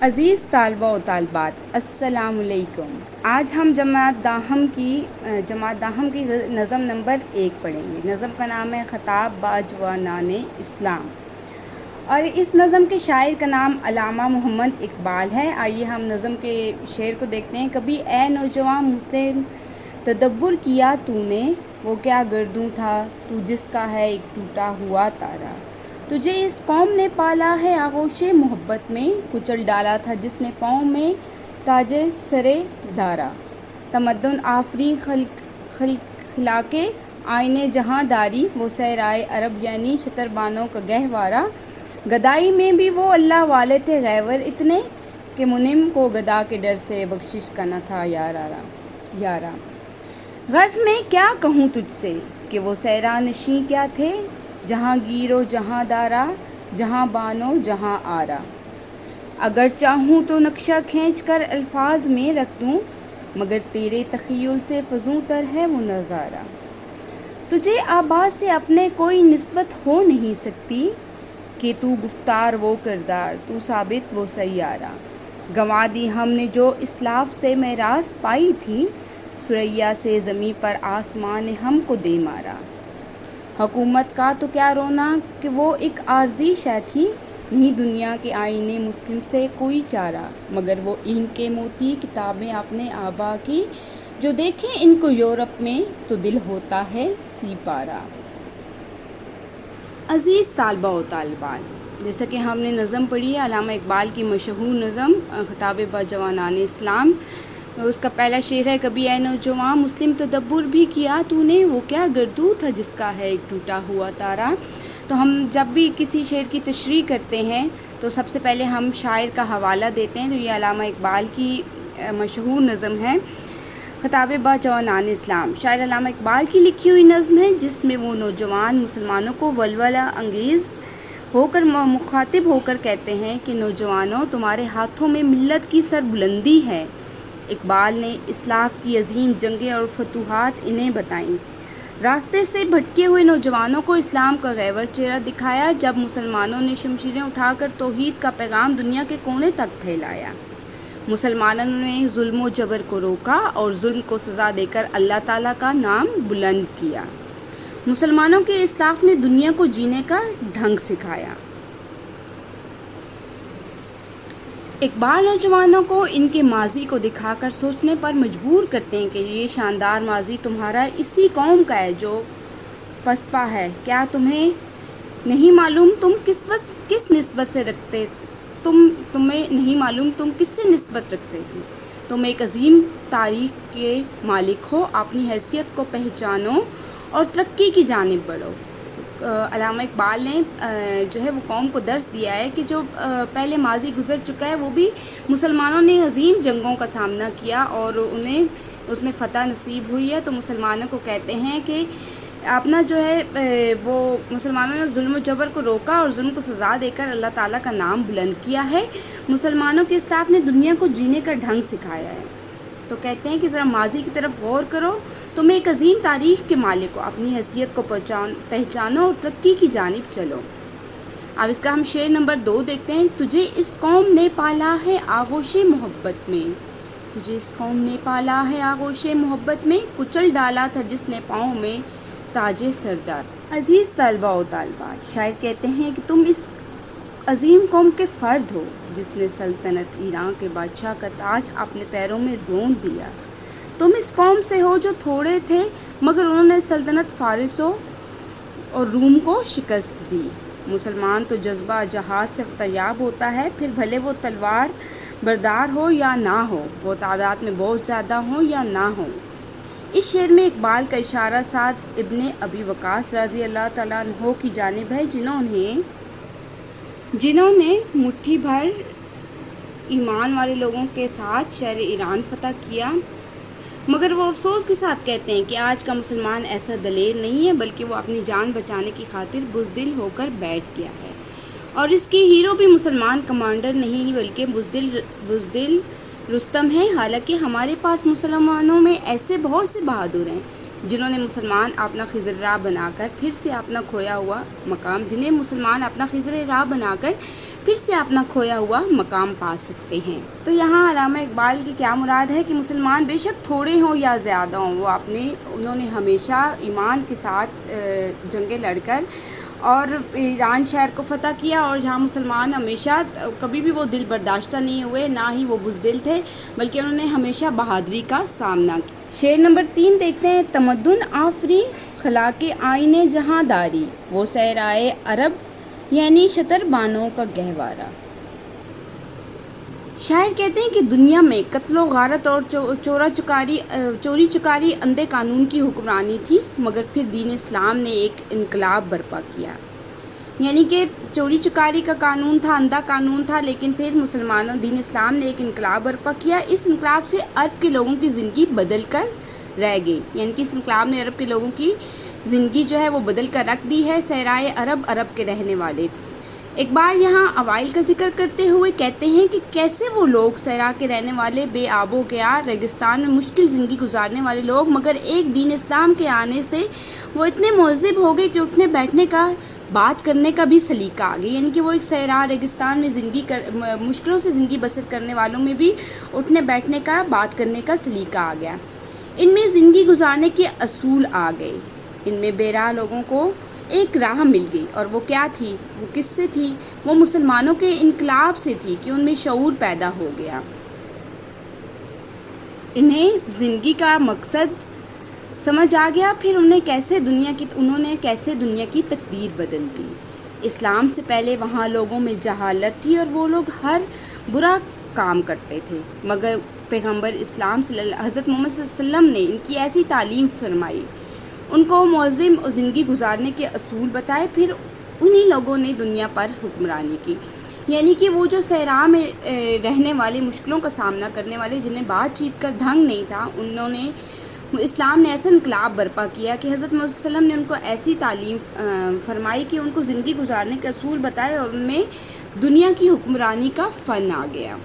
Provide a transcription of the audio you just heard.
عزیز طالبہ و طالبات، السلام علیکم۔ آج ہم جماعت داہم کی نظم نمبر 1 پڑھیں گے۔ نظم کا نام ہے خطاب با جوانان اسلام، اور اس نظم کے شاعر کا نام علامہ محمد اقبال ہے۔ آئیے ہم نظم کے شعر کو دیکھتے ہیں۔ کبھی اے نوجوان مجھ سے تدبر کیا تو نے، وہ کیا گردوں تھا تو جس کا ہے ایک ٹوٹا ہوا تارا۔ تجھے اس قوم نے پالا ہے آغوش محبت میں، کچل ڈالا تھا جس نے پاؤں میں تاج سرے دارا۔ تمدن آفریں خلاق آئین جہاں داری، وہ صحرائے عرب یعنی شتربانوں کا گہوارہ۔ گدائی میں بھی وہ اللہ والے تھے غیور اتنے، کہ منعم کو گدا کے ڈر سے بخشش کا نہ تھا یارا۔ غرض میں کیا کہوں تجھ سے کہ وہ صحرا نشیں کیا تھے، جہاں گیر و جہاں دارا، جہاں بانو جہاں آرا۔ اگر چاہوں تو نقشہ کھینچ کر الفاظ میں رکھ دوں، مگر تیرے تخیل سے فزوں تر ہے وہ نظارہ۔ تجھے آباد سے اپنے کوئی نسبت ہو نہیں سکتی، کہ تو گفتار وہ کردار، تو ثابت وہ سیارہ۔ گنوا دی ہم نے جو اسلاف سے میراث پائی تھی، ثریا سے زمیں پر آسمان نے ہم کو دے مارا۔ حکومت کا تو کیا رونا کہ وہ ایک عارضی شے تھی، نہیں دنیا کے آئین مسلم سے کوئی چارہ۔ مگر وہ ان کے موتی کتابیں اپنے آبا کی، جو دیکھیں ان کو یورپ میں تو دل ہوتا ہے سی پارہ۔ عزیز طالبہ و طالبات، جیسا کہ ہم نے نظم پڑھی ہے علامہ اقبال کی مشہور نظم خطاب با جوانان اسلام، اس کا پہلا شعر ہے کبھی اے نوجوان مسلم تدبر بھی کیا تو نے، وہ کیا گردوں تھا جس کا ہے ایک ٹوٹا ہوا تارا۔ تو ہم جب بھی کسی شعر کی تشریح کرتے ہیں تو سب سے پہلے ہم شاعر کا حوالہ دیتے ہیں، تو یہ علامہ اقبال کی مشہور نظم ہے خطاب با جوانان اسلام۔ شاعر علامہ اقبال کی لکھی ہوئی نظم ہے، جس میں وہ نوجوان مسلمانوں کو ولولہ انگیز ہو کر مخاطب ہو کر کہتے ہیں کہ نوجوانوں، تمہارے ہاتھوں میں ملت کی سر بلندی ہے۔ اقبال نے اسلاف کی عظیم جنگیں اور فتوحات انہیں بتائیں، راستے سے بھٹکے ہوئے نوجوانوں کو اسلام کا غیور چہرہ دکھایا، جب مسلمانوں نے شمشیریں اٹھا کر توحید کا پیغام دنیا کے کونے تک پھیلایا۔ مسلمانوں نے ظلم و جبر کو روکا اور ظلم کو سزا دے کر اللہ تعالیٰ کا نام بلند کیا۔ مسلمانوں کے اسلاف نے دنیا کو جینے کا ڈھنگ سکھایا۔ اقبال نوجوانوں کو ان کے ماضی کو دکھا کر سوچنے پر مجبور کرتے ہیں کہ یہ شاندار ماضی تمہارا اسی قوم کا ہے جو پسپا ہے۔ کیا تمہیں نہیں معلوم تم کس نسبت سے رکھتے تمہیں نہیں معلوم تم کس سے نسبت رکھتے تھے۔ تم ایک عظیم تاریخ کے مالک ہو، اپنی حیثیت کو پہچانو اور ترقی کی جانب بڑھو۔ علامہ اقبال نے جو ہے وہ قوم کو درس دیا ہے کہ جو پہلے ماضی گزر چکا ہے، وہ بھی مسلمانوں نے عظیم جنگوں کا سامنا کیا اور انہیں اس میں فتح نصیب ہوئی ہے۔ تو مسلمانوں کو کہتے ہیں کہ اپنا جو ہے وہ مسلمانوں نے ظلم و جبر کو روکا اور ظلم کو سزا دے کر اللہ تعالیٰ کا نام بلند کیا ہے۔ مسلمانوں کے اسلاف نے دنیا کو جینے کا ڈھنگ سکھایا ہے۔ تو کہتے ہیں کہ ذرا ماضی کی طرف غور کرو، تم ایک عظیم تاریخ کے مالک ہو، اپنی حیثیت کو پہچانو اور ترقی کی جانب چلو۔ اب اس کا ہم شعر نمبر 2 دیکھتے ہیں۔ تجھے اس قوم نے پالا ہے آغوش محبت میں، تجھے اس قوم نے پالا ہے آغوش محبت میں، کچل ڈالا تھا جس نے پاؤں میں تاج سردار۔ عزیز طلبہ و طالبات، شاعر کہتے ہیں کہ تم اس عظیم قوم کے فرد ہو جس نے سلطنت ایران کے بادشاہ کا تاج اپنے پیروں میں رونت دیا۔ تم اس قوم سے ہو جو تھوڑے تھے مگر انہوں نے سلطنت فارسوں اور روم کو شکست دی۔ مسلمان تو جذبہ جہاد سے فتیاب ہوتا ہے، پھر بھلے وہ تلوار بردار ہو یا نہ ہو، وہ تعداد میں بہت زیادہ ہوں یا نہ ہوں۔ اس شعر میں اقبال کا اشارہ سعد ابن ابی وقاص رضی اللہ تعالیٰ عنہ کی جانب ہے، جنہوں نے مٹھی بھر ایمان والے لوگوں کے ساتھ شہر ایران فتح کیا، مگر وہ افسوس کے ساتھ کہتے ہیں کہ آج کا مسلمان ایسا دلیر نہیں ہے، بلکہ وہ اپنی جان بچانے کی خاطر بزدل ہو کر بیٹھ گیا ہے، اور اس کے ہیرو بھی مسلمان کمانڈر نہیں بلکہ بزدل رستم ہیں۔ حالانکہ ہمارے پاس مسلمانوں میں ایسے بہت سے بہادر ہیں جنہوں نے مسلمان اپنا خضر راہ بنا کر پھر سے اپنا کھویا ہوا مقام پھر سے اپنا کھویا ہوا مقام پا سکتے ہیں۔ تو یہاں علامہ اقبال کی کیا مراد ہے کہ مسلمان بے شک تھوڑے ہوں یا زیادہ ہوں، انہوں نے ہمیشہ ایمان کے ساتھ جنگیں لڑ کر اور ایران شہر کو فتح کیا، اور یہاں مسلمان ہمیشہ کبھی بھی وہ دل برداشتہ نہیں ہوئے، نہ ہی وہ بزدل تھے، بلکہ انہوں نے ہمیشہ بہادری کا سامنا کیا۔ شعر نمبر 3 دیکھتے ہیں۔ تمدن آفری خلاق آئین جہاں داری، وہ صحرائے عرب یعنی شتر بانوں کا گہوارہ۔ شاعر کہتے ہیں کہ دنیا میں قتل و غارت اور چوری چکاری اندھے قانون کی حکمرانی تھی، مگر پھر دین اسلام نے ایک انقلاب برپا کیا۔ یعنی کہ چوری چکاری کا قانون تھا، اندھا قانون تھا، لیکن پھر دین اسلام نے ایک انقلاب برپا کیا۔ اس انقلاب سے عرب کے لوگوں کی زندگی بدل کر رہ گئی، یعنی کہ اس انقلاب نے عرب کے لوگوں کی زندگی جو ہے وہ بدل کر رکھ دی ہے۔ صحرائے عرب کے رہنے والے اقبال یہاں اوائل کا ذکر کرتے ہوئے کہتے ہیں کہ کیسے وہ لوگ صحرا کے رہنے والے، بے آب و گیا ریگستان میں مشکل زندگی گزارنے والے لوگ، مگر ایک دین اسلام کے آنے سے وہ اتنے مہذب ہو گئے کہ اٹھنے بیٹھنے کا، بات کرنے کا بھی سلیقہ آ گیا۔ یعنی کہ وہ ایک صحرا ریگستان میں مشکلوں سے زندگی بسر کرنے والوں میں بھی اٹھنے بیٹھنے کا، بات کرنے کا سلیقہ آ گیا۔ ان میں زندگی گزارنے کے اصول آ گئے، ان میں بے راہ لوگوں کو ایک راہ مل گئی، اور وہ کیا تھی، وہ کس سے تھی؟ وہ مسلمانوں کے انقلاب سے تھی کہ ان میں شعور پیدا ہو گیا، انہیں زندگی کا مقصد سمجھ آ گیا، پھر انہوں نے کیسے دنیا کی تقدیر بدل دی۔ اسلام سے پہلے وہاں لوگوں میں جہالت تھی اور وہ لوگ ہر برا کام کرتے تھے، مگر پیغمبر اسلام حضرت محمد صلی اللہ علیہ وسلم نے ان کی ایسی تعلیم فرمائی، ان کو معظم زندگی گزارنے کے اصول بتائے، پھر انہی لوگوں نے دنیا پر حکمرانی کی۔ یعنی کہ وہ جو صحرا میں رہنے والے، مشکلوں کا سامنا کرنے والے، جنہیں بات چیت کر ڈھنگ نہیں تھا، اسلام نے ایسا انقلاب برپا کیا کہ حضرت محمد صلی اللہ علیہ وسلم نے ان کو ایسی تعلیم فرمائی کہ ان کو زندگی گزارنے کے اصول بتائے، اور ان میں دنیا کی حکمرانی کا فن آ گیا۔